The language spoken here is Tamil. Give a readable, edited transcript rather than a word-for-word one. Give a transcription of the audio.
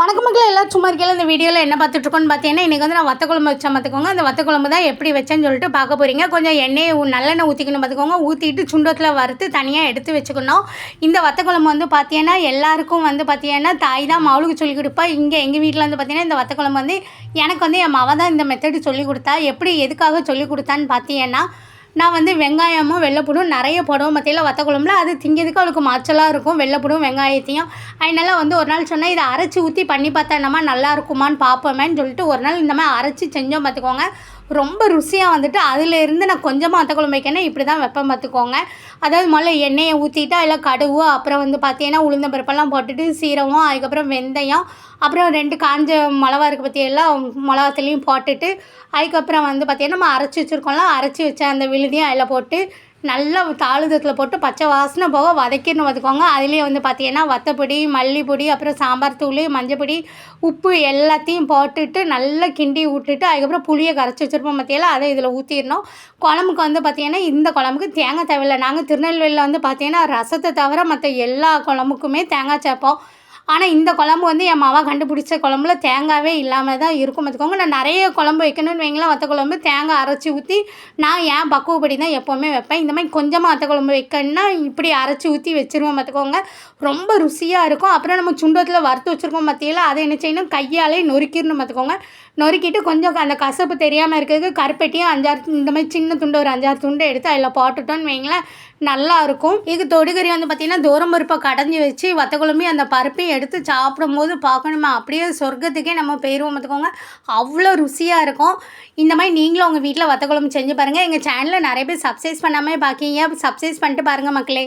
வணக்க மக்களே, எல்லோரும் சும்மா இருக்கையில் இந்த வீடியோவில் என்ன பார்த்துட்ருக்கோன்னு பார்த்தீங்கன்னா, இன்றைக்கி வந்து நான் வத்த குழம்பு வச்சேன் பார்த்துக்கோங்க. அந்த வத்த குழம்பு தான் எப்படி வச்சேன்னு சொல்லிட்டு பார்க்க போகிறீங்க. கொஞ்சம் எண்ணெயை நல்லெண்ணெய் ஊற்றிக்கணும் பார்த்துக்கோங்க. ஊற்றிட்டு சுண்டத்தில் வறுத்து தனியாக எடுத்து வச்சுக்கணும். இந்த வத்த குழம்பு வந்து பார்த்தீங்கன்னா எல்லாருக்கும் வந்து பார்த்தீங்கன்னா தாய் தான் மவளுக்கு சொல்லிக் கொடுப்பா. இங்கே எங்கள் வீட்டில் வந்து பார்த்தீங்கன்னா இந்த வத்த குழம்பு வந்து எனக்கு வந்து என் மவ தான் இந்த மெத்தடு சொல்லிக் கொடுத்தா. எப்படி எதுக்காக சொல்லிக் கொடுத்தான்னு பார்த்தீங்கன்னா, நான் வந்து வெங்காயமும் வெள்ளைப்பூடும் நிறைய போடுவோம் மத்தியில் வத்த குழம்புல. அது திங்கிறதுக்கு அவளுக்கு மாச்சலாக இருக்கும், வெள்ளைப்பூடும் வெங்காயத்தையும். அதனால வந்து ஒரு நாள் சொன்னால் இதை அரைச்சி ஊற்றி பண்ணி பார்த்தா என்னமா நல்லா இருக்குமான்னு பார்ப்போமேன்னு சொல்லிட்டு ஒரு நாள் இந்த மாதிரி அரைச்சி செஞ்சோம் பார்த்துக்கோங்க. ரொம்ப ருசியாக வந்துட்டு அதிலேருந்து நான் கொஞ்சமாக வத்த குழம்பு வைக்கணும் இப்படி தான் வைப்பேன் பார்த்துக்கோங்க. அதாவது முதல்ல எண்ணெயை ஊற்றிட்டு அதில் கடுகு, அப்புறம் வந்து பார்த்தீங்கன்னா உளுந்த பருப்பெல்லாம் போட்டுட்டு சீரகம், அதுக்கப்புறம் வெந்தயம், அப்புறம் 2 காஞ்ச மிளகா இருக்குது பற்றியெல்லாம் மிளகாத்துலேயும் போட்டுட்டு அதுக்கப்புறம் வந்து பார்த்தீங்கன்னா நம்ம அரைச்சி வச்சுருக்கோம்ல, அரைச்சி வச்ச அந்த விழுதியும் அதில் போட்டு நல்லா தாளிதத்தில் போட்டு பச்சை வாசனை போக வதக்கிடணும் பார்த்துக்கோங்க. அதுலேயே வந்து பார்த்தீங்கன்னா வத்தப்பொடி, மல்லிப்பொடி, அப்புறம் சாம்பார் தூள், மஞ்சப்பொடி, உப்பு எல்லாத்தையும் போட்டுட்டு நல்லா கிண்டி விட்டுட்டு அதுக்கப்புறம் புளியை கரைச்சி வச்சுருப்போம் பார்த்திங்களா, அதை இதில் ஊற்றிடணும். குழம்புக்கு வந்து பார்த்திங்கன்னா இந்த குழம்புக்கு தேங்காய் தேவையில்லை. நாங்கள் திருநெல்வேலியில் வந்து பார்த்திங்கன்னா ரசத்தை தவிர மற்ற எல்லா குழம்புக்குமே தேங்காய் சேர்ப்போம். ஆனால் இந்த குழம்பு வந்து என் மாவா கண்டுபிடிச்ச குழம்புல தேங்காவே இல்லாமல் தான் இருக்கும் பார்த்துக்கோங்க. நான் நிறைய குழம்பு வைக்கணும்னு வைங்களேன், வத்த குழம்பு தேங்காய் அரைச்சி ஊற்றி நான் ஏன் பக்குவப்படி தான் எப்போவுமே வைப்பேன். இந்த மாதிரி கொஞ்சமாக வத்த குழம்பு வைக்கணுன்னா இப்படி அரைச்சி ஊற்றி வச்சுருவோம் பார்த்துக்கோங்க. ரொம்ப ருசியாக இருக்கும். அப்புறம் நம்ம சுண்டத்தில் வறுத்து வச்சுருக்கோம் பார்த்திங்களா, அதை என்ன செய்யணும், கையாலே நொறுக்கிடணும் பார்த்துக்கோங்க. நொறுக்கிட்டு கொஞ்சம் அந்த கசப்பு தெரியாமல் இருக்கிறதுக்கு கருப்பட்டியும் 5-6 இந்த மாதிரி சின்ன துண்டு ஒரு 5-6 துண்டு எடுத்து அதில் போட்டுட்டோன்னு வைங்களேன், நல்லாயிருக்கும். இது தொடுகறி வந்து பார்த்திங்கன்னா தூரம் பருப்பை கடைஞ்சி வச்சு வத்த குழம்பையும் அந்த பருப்பையும் எடுத்து சாப்பிடும்போது பார்க்கணுமா அப்படியே சொர்க்கத்துக்கே நம்ம போயிடுவோம் பார்த்துக்கோங்க. அவ்வளோ ருசியாக இருக்கும். இந்த மாதிரி நீங்களும் உங்கள் வீட்டில் வத்த குழம்பு செஞ்சு பாருங்கள். எங்கள் சேனலில் நிறைய பேர் சப்ஸ்கிரைப் பண்ணாமல் பார்க்கிங்க, சப்ஸ்கிரைப் பண்ணிட்டு பாருங்கள் மக்களே.